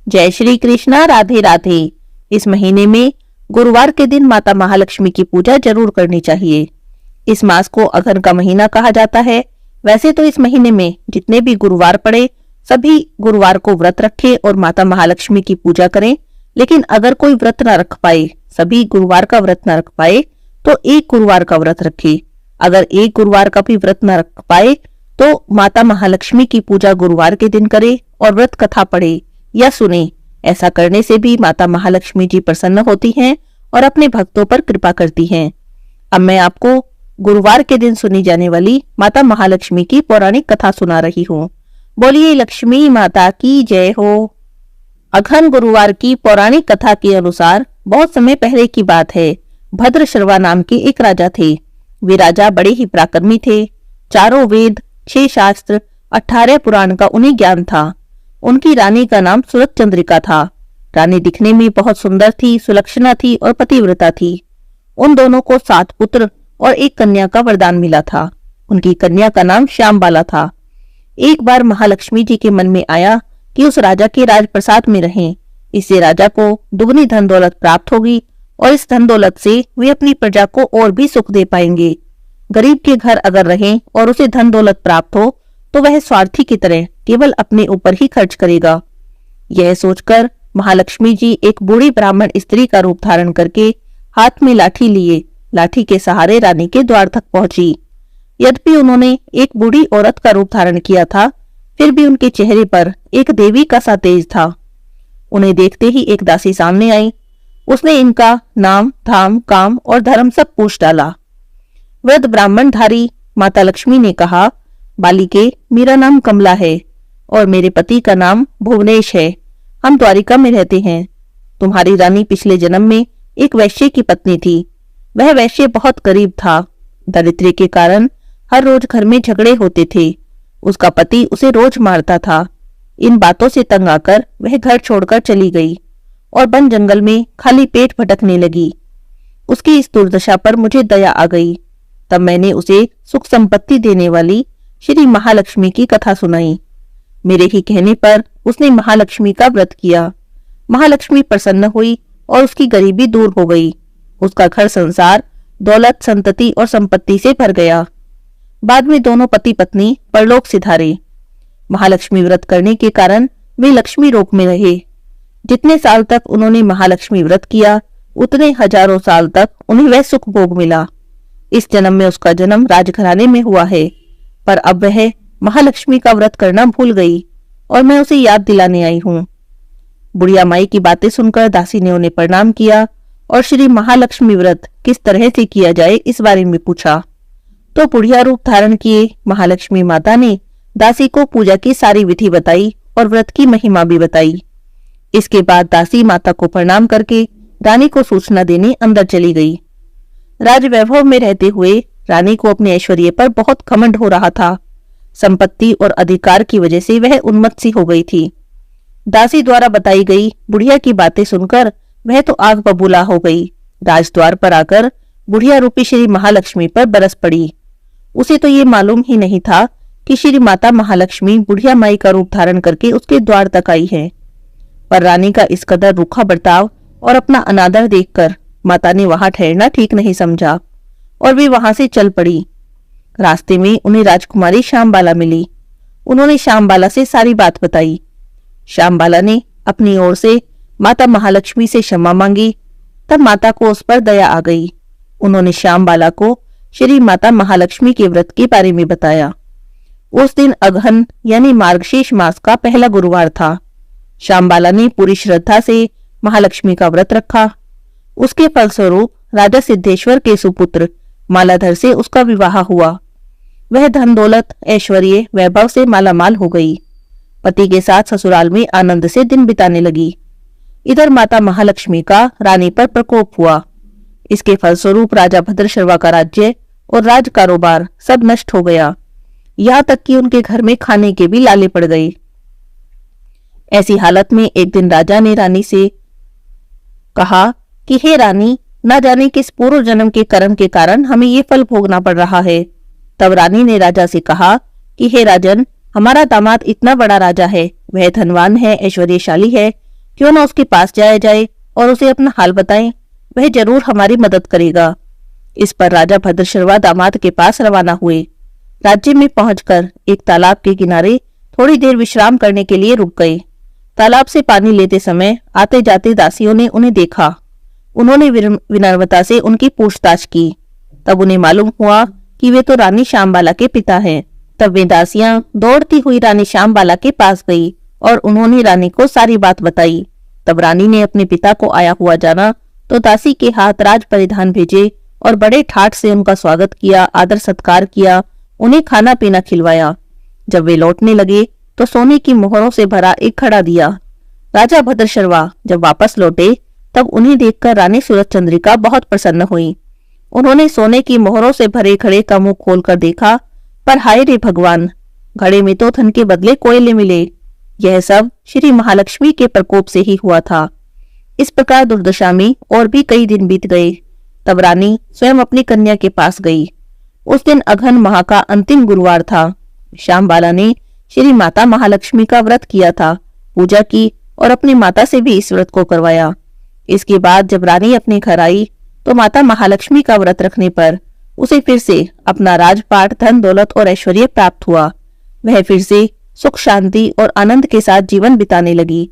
जय श्री कृष्णा। राधे राधे। इस महीने में गुरुवार के दिन माता महालक्ष्मी की पूजा जरूर करनी चाहिए। इस मास को अघन का महीना कहा जाता है। वैसे तो इस महीने में जितने भी गुरुवार पड़े सभी गुरुवार को व्रत रखें और माता महालक्ष्मी की पूजा करें। लेकिन अगर कोई व्रत न रख पाए, सभी गुरुवार का व्रत न रख पाए, तो एक गुरुवार का व्रत रखे। अगर एक गुरुवार का भी व्रत न रख पाए तो माता महालक्ष्मी की पूजा गुरुवार के दिन करे और व्रत कथा पढ़े या सुने। ऐसा करने से भी माता महालक्ष्मी जी प्रसन्न होती हैं और अपने भक्तों पर कृपा करती हैं। अब मैं आपको गुरुवार के दिन सुनी जाने वाली माता महालक्ष्मी की पौराणिक कथा सुना रही हूँ। बोलिए लक्ष्मी माता की जय हो। अघन गुरुवार की पौराणिक कथा के अनुसार बहुत समय पहले की बात है। भद्रश्रवा नाम के एक राजा थे। वे राजा बड़े ही पराक्रमी थे। चारों वेद, 6 शास्त्र, 18 पुराण का उन्हें ज्ञान था। उनकी रानी का नाम सुरतचंद्रिका था। रानी दिखने में बहुत सुंदर थी, सुलक्षणा थी और पतिव्रता थी। उन दोनों को 7 पुत्र और एक कन्या का वरदान मिला था। उनकी कन्या का नाम श्यामबाला था। एक बार महालक्ष्मी जी के मन में आया कि उस राजा के राजप्रसाद में रहें। इससे राजा को दुगनी धन दौलत प्राप्त होगी और इस धन दौलत से वे अपनी प्रजा को और भी सुख दे पाएंगे। गरीब के घर अगर रहें और उसे धन दौलत प्राप्त हो तो वह स्वार्थी की तरह केवल अपने ऊपर ही खर्च करेगा। यह सोचकर महालक्ष्मी जी एक बूढ़ी ब्राह्मण स्त्री का रूप धारण करके हाथ में लाठी लिए लाठी के सहारे रानी के द्वार तक पहुंची। यद्यपि उन्होंने एक बूढ़ी औरत का रूप धारण किया था, फिर भी उनके चेहरे पर एक देवी का सा तेज था। उन्हें देखते ही एक दासी सामने आई। उसने इनका नाम, धाम, काम और धर्म सब पूछ डाला। वृद्ध ब्राह्मणधारी माता लक्ष्मी ने कहा, बालिके, मेरा नाम कमला है और मेरे पति का नाम भुवनेश है। हम द्वारिका में रहते हैं। तुम्हारी रानी पिछले जन्म में एक वैश्य की पत्नी थी। वह वैश्य बहुत गरीब था। दारिद्र्य के कारण हर रोज घर में झगड़े होते थे। उसका पति उसे रोज मारता था। इन बातों से तंग आकर वह घर छोड़कर चली गई और वन जंगल में खाली पेट भटकने लगी। उसकी इस दुर्दशा पर मुझे दया आ गई। तब मैंने उसे सुख संपत्ति देने वाली श्री महालक्ष्मी की कथा सुनाई। मेरे ही कहने पर उसने महालक्ष्मी का व्रत किया। महालक्ष्मी प्रसन्न हुई और उसकी गरीबी दूर हो गई। उसका घर संसार दौलत, संतति और संपत्ति से भर गया। बाद में दोनों पति पत्नी परलोक सिधारे। महालक्ष्मी व्रत करने के कारण वे लक्ष्मी रोग में रहे। जितने साल तक उन्होंने महालक्ष्मी व्रत किया, उतने हजारों साल तक उन्हें वह सुख भोग मिला। इस जन्म में उसका जन्म राजघराने में हुआ है, पर अब वह महालक्ष्मी का व्रत करना भूल गई और मैं उसे याद दिलाने आई हूँ। बुढ़िया माई की बातें सुनकर दासी ने उन्हें प्रणाम किया और श्री महालक्ष्मी व्रत किस तरह से किया जाए इस बारे में पूछा। तो बुढ़िया रूप धारण किए महालक्ष्मी माता ने दासी को पूजा की सारी विधि बताई और व्रत की महिमा भी बताई। इसके बाद दासी माता को प्रणाम करके रानी को सूचना देने अंदर चली गई। राजवैभव में रहते हुए रानी को अपने ऐश्वर्य पर बहुत घमंड हो रहा था। संपत्ति और अधिकार की वजह से वह उन्मत्त सी हो गई थी। दासी द्वारा बताई गई बुढ़िया की बातें सुनकर वह तो आग बबूला हो गई। राजद्वार पर आकर बुढ़िया रूपी श्री महालक्ष्मी पर बरस पड़ी। उसे तो ये मालूम ही नहीं था कि श्री माता महालक्ष्मी बुढ़िया माई का रूप धारण करके उसके द्वार तक आई है। पर रानी का इस कदर रूखा बर्ताव और अपना अनादर देखकर माता ने वहां ठहरना ठीक नहीं समझा और वे वहां से चल पड़ी। रास्ते में उन्हें राजकुमारी श्यामबाला मिली। उन्होंने श्यामबाला से सारी बात बताई। श्यामबाला ने अपनी ओर से माता महालक्ष्मी से क्षमा मांगी। तब माता को उस पर दया आ गई। उन्होंने श्यामबाला को श्री माता महालक्ष्मी के व्रत के बारे में बताया। उस दिन अगहन यानी मार्गशीर्ष मास का पहला गुरुवार था। श्यामबाला ने पूरी श्रद्धा से महालक्ष्मी का व्रत रखा। उसके फलस्वरूप राजा सिद्धेश्वर के सुपुत्र मालाधर से उसका विवाह हुआ। वह धन दौलत, ऐश्वर्य, वैभव से मालामाल हो गई। पति के साथ ससुराल में आनंद से दिन बिताने लगी। इधर माता महालक्ष्मी का रानी पर प्रकोप हुआ। इसके फलस्वरूप राजा भद्रश्रवा का राज्य और राज कारोबार सब नष्ट हो गया। यहाँ तक कि उनके घर में खाने के भी लाले पड़ गए। ऐसी हालत में एक दिन राजा ने रानी से कहा कि हे रानी, न जाने किस पूर्व जन्म के कर्म के कारण हमें ये फल भोगना पड़ रहा है। तब रानी ने राजा से कहा कि हे राजन, हमारा दामाद इतना बड़ा राजा है, वह धनवान है, ऐश्वर्यशाली है, क्यों ना उसके पास जाया जाए और उसे अपना हाल बताएं, वह जरूर हमारी मदद करेगा। इस पर राजा भद्रशर्वा दामाद के पास रवाना हुए। राज्य में पहुंचकर एक तालाब के किनारे थोड़ी देर विश्राम करने के लिए रुक गए। तालाब से पानी लेते समय आते जाते दासियों ने उन्हें देखा। उन्होंने विनम्रता से उनकी पूछताछ की। तब उन्हें मालूम हुआ कि वे तो रानी श्यामबाला के पिता हैं। तब वे दासियां दौड़ती हुई रानी श्यामबाला के पास गई और उन्होंने रानी को सारी बात बताई। तब रानी ने अपने पिता को आया हुआ जाना तो दासी के हाथ राज परिधान भेजे और बड़े ठाठ से उनका स्वागत किया, आदर सत्कार किया, उन्हें खाना पीना खिलवाया। जब वे लौटने लगे तो सोने की मोहरों से भरा एक खड़ा दिया। राजा भद्रशर्वा जब वापस लौटे तब उन्हें देखकर रानी सूरजचंद्रिका बहुत प्रसन्न हुई। उन्होंने सोने की मोहरों से भरे घड़े का मुंह खोलकर देखा, पर हाय रे भगवान, घड़े में तो धन के बदले कोयले मिले। यह सब श्री महालक्ष्मी के प्रकोप से ही हुआ था। इस प्रकार दुर्दशा में और भी कई दिन बीत गए। तब रानी स्वयं अपनी कन्या के पास गई। उस दिन अघन माह का अंतिम गुरुवार था। श्यामबाला ने श्री माता महालक्ष्मी का व्रत किया था, पूजा की और अपनी माता से भी इस व्रत को करवाया। इसके बाद जब रानी अपने घर आई तो माता महालक्ष्मी का व्रत रखने पर उसे फिर से अपना राजपाट, धन दौलत और ऐश्वर्य प्राप्त हुआ। वह फिर से सुख शांति और आनंद के साथ जीवन बिताने लगी।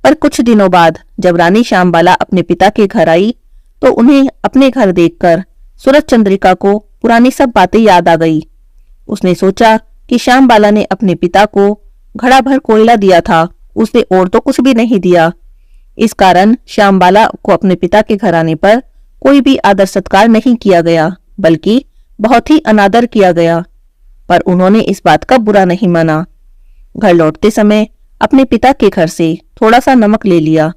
पर कुछ दिनों बाद जब रानी श्यामबाला अपने पिता के घर आई तो उन्हें अपने घर देखकर सूरजचंद्रिका को पुरानी सब बातें याद आ गई। उसने सोचा कि श्यामबाला ने अपने पिता को घड़ा भर कोयला दिया था, उसने और तो कुछ भी नहीं दिया। इस कारण श्यामबाला को अपने पिता के घर आने पर कोई भी आदर सत्कार नहीं किया गया, बल्कि बहुत ही अनादर किया गया। पर उन्होंने इस बात का बुरा नहीं माना। घर लौटते समय अपने पिता के घर से थोड़ा सा नमक ले लिया।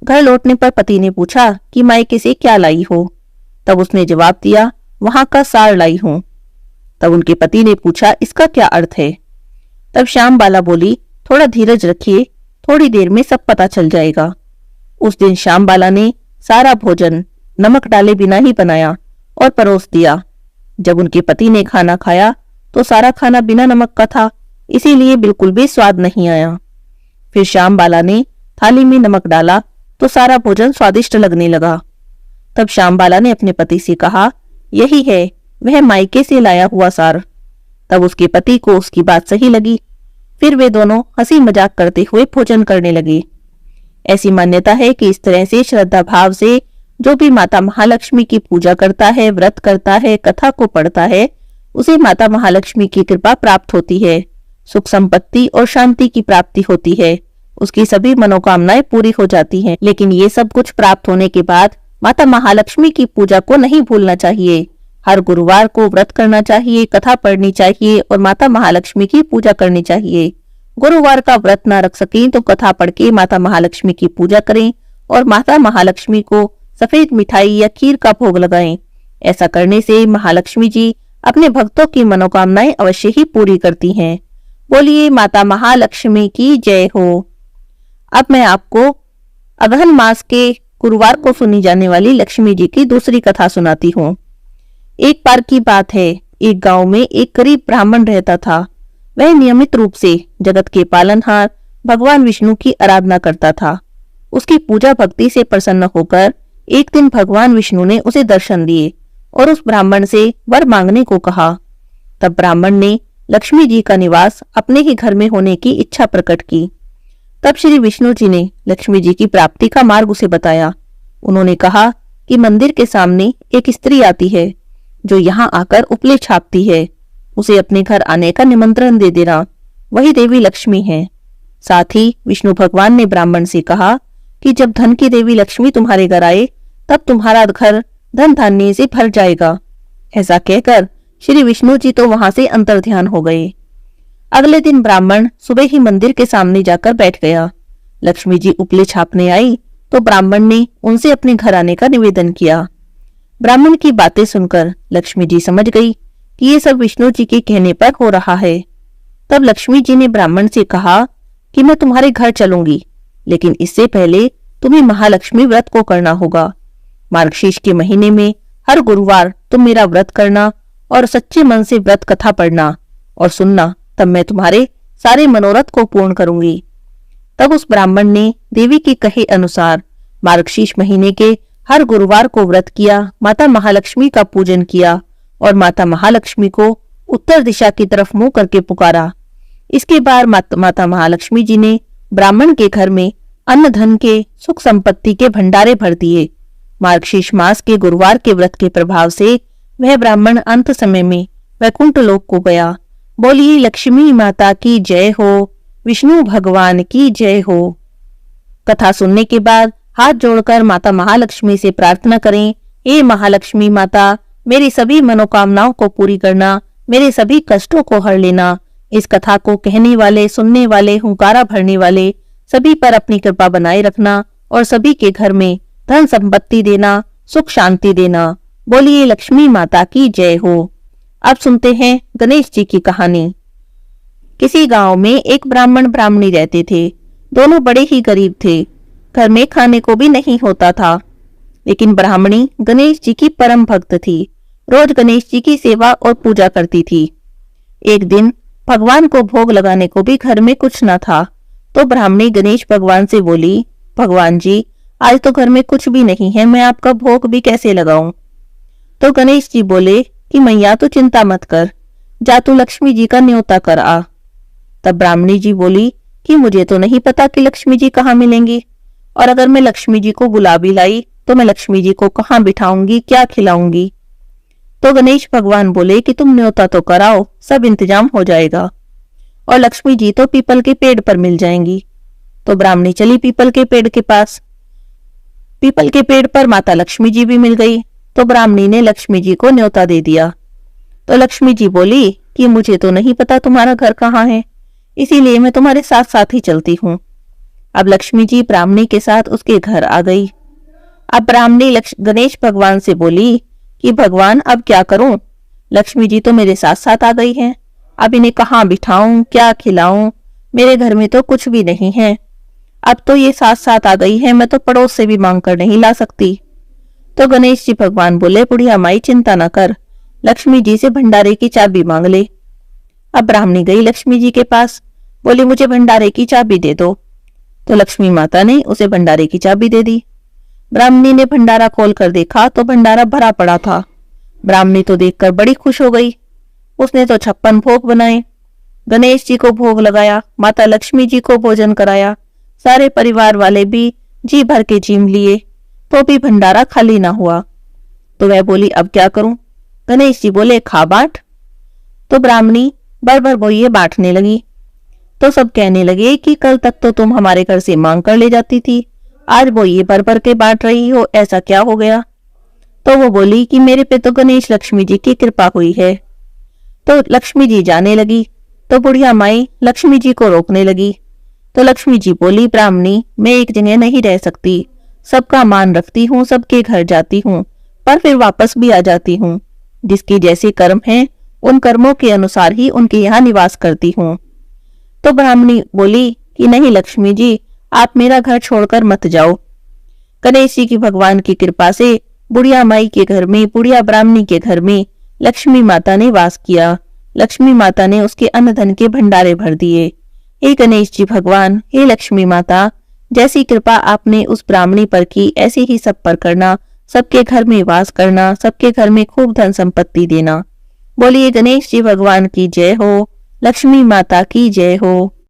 घर लौटने पर पति ने पूछा कि मायके से क्या लाई हो? तब उसने जवाब दिया, वहां का सार लाई हूं। तब उनके पति ने पूछा, इसका क्या अर्थ है? तब श्यामबाला बोली, थोड़ा धीरज रखिए, थोड़ी देर में सब पता चल जाएगा। उस दिन श्यामबाला ने सारा भोजन नमक डाले बिना ही बनाया और परोस दिया। जब उनके पति ने खाना खाया तो सारा खाना बिना नमक का था, इसीलिए बिल्कुल भी स्वाद नहीं आया। फिर श्यामबाला ने थाली में नमक डाला तो सारा भोजन स्वादिष्ट लगने लगा। तब श्यामबाला ने अपने पति से कहा, यही है वह मायके से लाया हुआ सार। तब उसके पति को उसकी बात सही लगी। फिर वे दोनों हंसी मजाक करते हुए भोजन करने लगे। ऐसी मान्यता है कि इस तरह से श्रद्धा भाव से जो भी माता महालक्ष्मी की पूजा करता है, व्रत करता है, कथा को पढ़ता है, उसे माता महालक्ष्मी की कृपा प्राप्त होती है, सुख संपत्ति और शांति की प्राप्ति होती है, उसकी सभी मनोकामनाएं पूरी हो जाती हैं। लेकिन ये सब कुछ प्राप्त होने के बाद माता महालक्ष्मी की पूजा को नहीं भूलना चाहिए। हर गुरुवार को व्रत करना चाहिए, कथा पढ़नी चाहिए और माता महालक्ष्मी की पूजा करनी चाहिए। गुरुवार का व्रत न रख सकें तो कथा पढ़ के माता महालक्ष्मी की पूजा करें और माता महालक्ष्मी को सफेद मिठाई या खीर का भोग लगाएं। ऐसा करने से महालक्ष्मी जी अपने भक्तों की मनोकामनाएं अवश्य ही पूरी करती हैं। बोलिए माता महालक्ष्मी की जय हो। अब मैं आपको अगहन मास के गुरुवार को सुनी जाने वाली लक्ष्मी जी की दूसरी कथा सुनाती हूँ। एक बार की बात है, एक गांव में एक गरीब ब्राह्मण रहता था। वह नियमित रूप से जगत के पालनहार भगवान विष्णु की आराधना करता था। उसकी पूजा भक्ति से प्रसन्न होकर एक दिन भगवान विष्णु ने उसे दर्शन दिए और उस ब्राह्मण से वर मांगने को कहा। तब ब्राह्मण ने लक्ष्मी जी का निवास अपने ही घर में होने की इच्छा प्रकट की। तब श्री विष्णु जी ने लक्ष्मी जी की प्राप्ति का मार्ग उसे बताया। उन्होंने कहा कि मंदिर के सामने एक स्त्री आती है जो यहाँ आकर उपले छापती है, उसे अपने घर आने का निमंत्रण दे देना, वही देवी लक्ष्मी है। साथ ही विष्णु भगवान ने ब्राह्मण से कहा कि जब धन की देवी लक्ष्मी तुम्हारे घर आए तब तुम्हारा घर धन धान्य से भर जाएगा। ऐसा कहकर श्री विष्णु जी तो वहां से अंतर्ध्यान हो गए। अगले दिन ब्राह्मण सुबह ही मंदिर के सामने जाकर बैठ गया। लक्ष्मी जी उपले छापने आई तो ब्राह्मण ने उनसे अपने घर आने का निवेदन किया। ब्राह्मण की बातें सुनकर लक्ष्मी जी समझ गई कि ये सब विष्णु जी के कहने पर हो रहा है। तब लक्ष्मी जी ने ब्राह्मण से कहा कि मैं तुम्हारे घर चलूंगी, लेकिन इससे पहले तुम्हें महालक्ष्मी व्रत को करना होगा। मार्गशीर्ष के महीने में हर गुरुवार तुम मेरा व्रत करना और सच्चे मन से व्रत कथा पढ़ना और सुनना, तब मैं तुम्हारे सारे मनोरथ को पूर्ण करूंगी। तब उस ब्राह्मण ने देवी के कहे अनुसार मार्गशीर्ष महीने के हर गुरुवार को व्रत किया, माता महालक्ष्मी का पूजन किया और माता महालक्ष्मी को उत्तर दिशा की तरफ मुंह करके पुकारा। इसके बाद माता महालक्ष्मी जी ने ब्राह्मण के घर में अन्न धन के सुख संपत्ति के भंडारे भर दिए। मार्गशीर्ष मास के गुरुवार के व्रत के प्रभाव से वह ब्राह्मण अंत समय में वैकुंठ लोक को गया। बोलिए लक्ष्मी माता की जय हो, विष्णु भगवान की जय हो। कथा सुनने के बाद हाथ जोड़कर माता महालक्ष्मी से प्रार्थना करें, हे महालक्ष्मी माता, मेरी सभी मनोकामनाओं को पूरी करना, मेरे सभी कष्टों को हर लेना। इस कथा को कहने वाले, सुनने वाले, हुंकारा भरने वाले सभी पर अपनी कृपा बनाए रखना और सभी के घर में धन संपत्ति देना, सुख शांति देना। बोलिए लक्ष्मी माता की जय हो। अब सुनते हैं गणेश जी की कहानी। किसी गांव में एक ब्राह्मण ब्राह्मणी रहते थे। दोनों बड़े ही गरीब थे। घर में खाने को भी नहीं होता था, लेकिन ब्राह्मणी गणेश जी की परम भक्त थी। रोज गणेश जी की सेवा और पूजा करती थी। एक दिन भगवान को भोग लगाने को भी घर में कुछ न था, तो ब्राह्मणी गणेश भगवान से बोली, भगवान जी, आज तो घर में कुछ भी नहीं है, मैं आपका भोग भी कैसे लगाऊं? तो गणेश जी बोले कि मैया तू चिंता मत कर, जा तू लक्ष्मी जी का न्योता कर आ। तब ब्राह्मणी जी बोली कि मुझे तो नहीं पता कि लक्ष्मी जी कहाँ मिलेंगी, और अगर मैं लक्ष्मी जी को बुला भी लाई तो मैं लक्ष्मी जी को कहाँ बिठाऊंगी, क्या खिलाऊंगी? तो गणेश भगवान बोले कि तुम न्योता तो कराओ, सब इंतजाम हो जाएगा, और लक्ष्मी जी तो पीपल के पेड़ पर मिल जाएंगी। तो ब्राह्मणी चली पीपल के पेड़ के पास। पीपल के पेड़ पर माता लक्ष्मी जी भी मिल गई। तो ब्राह्मणी ने लक्ष्मी जी को न्योता दे दिया। तो लक्ष्मी जी बोली कि मुझे तो नहीं पता तुम्हारा घर कहाँ है, इसीलिए मैं तुम्हारे साथ साथ ही चलती हूँ। अब लक्ष्मी जी ब्राह्मणी के साथ उसके घर आ गई। अब ब्राह्मणी गणेश भगवान से बोली कि भगवान अब क्या करूं, लक्ष्मी जी तो मेरे साथ साथ आ गई हैं, अब इन्हें कहाँ बिठाऊं, क्या खिलाऊं, मेरे घर में तो कुछ भी नहीं है। अब तो ये साथ साथ आ गई है, मैं तो पड़ोस से भी मांग कर नहीं ला सकती। तो गणेश जी भगवान बोले, बुढ़िया माई चिंता न कर, लक्ष्मी जी से भंडारे की चाबी मांग ले। अब ब्राह्मणी गई लक्ष्मी जी के पास, बोली मुझे भंडारे की चाबी दे दो। तो लक्ष्मी माता ने उसे भंडारे की चाबी दे दी। ब्राह्मणी ने भंडारा खोल कर देखा तो भंडारा भरा पड़ा था। ब्राह्मणी तो देखकर बड़ी खुश हो गई। उसने तो 56 भोग बनाए, गणेश जी को भोग लगाया, माता लक्ष्मी जी को भोजन कराया, सारे परिवार वाले भी जी भर के जीम लिए, तो भी भंडारा खाली ना हुआ। तो वह बोली अब क्या करूं? गणेश जी बोले खा बांट। तो ब्राह्मणी भर भर बोइये बांटने लगी। तो सब कहने लगे कि कल तक तो तुम हमारे घर से मांग कर ले जाती थी, आज बोइये भर भर के बांट रही हो, ऐसा क्या हो गया? तो वो बोली कि मेरे पे तो गणेश लक्ष्मी जी की कृपा हुई है। तो लक्ष्मी जी जाने लगी, तो बुढ़िया माई लक्ष्मी जी को रोकने लगी। तो लक्ष्मी जी बोली, ब्राह्मणी मैं एक जगह नहीं रह सकती, सबका मान रखती हूँ, सबके घर जाती हूँ, पर फिर वापस भी आ जाती हूँ। जिसके जैसे कर्म हैं, उन कर्मों के अनुसार ही उनके यहाँ निवास करती हूँ। तो ब्राह्मणी बोली कि नहीं लक्ष्मी जी, आप मेरा घर छोड़कर मत जाओ। गणेश जी की भगवान की कृपा से बुढ़िया माई के घर में, बुढ़िया ब्राह्मणी के घर में लक्ष्मी माता ने वास किया। लक्ष्मी माता ने उसके अन्न धन के भंडारे भर दिए। हे गणेश जी भगवान, हे लक्ष्मी माता, जैसी कृपा आपने उस ब्राह्मणी पर की, ऐसी ही सब पर करना, सबके घर में वास करना, सबके घर में खूब धन संपत्ति देना। बोलिए गणेश जी भगवान की जय हो, लक्ष्मी माता की जय हो।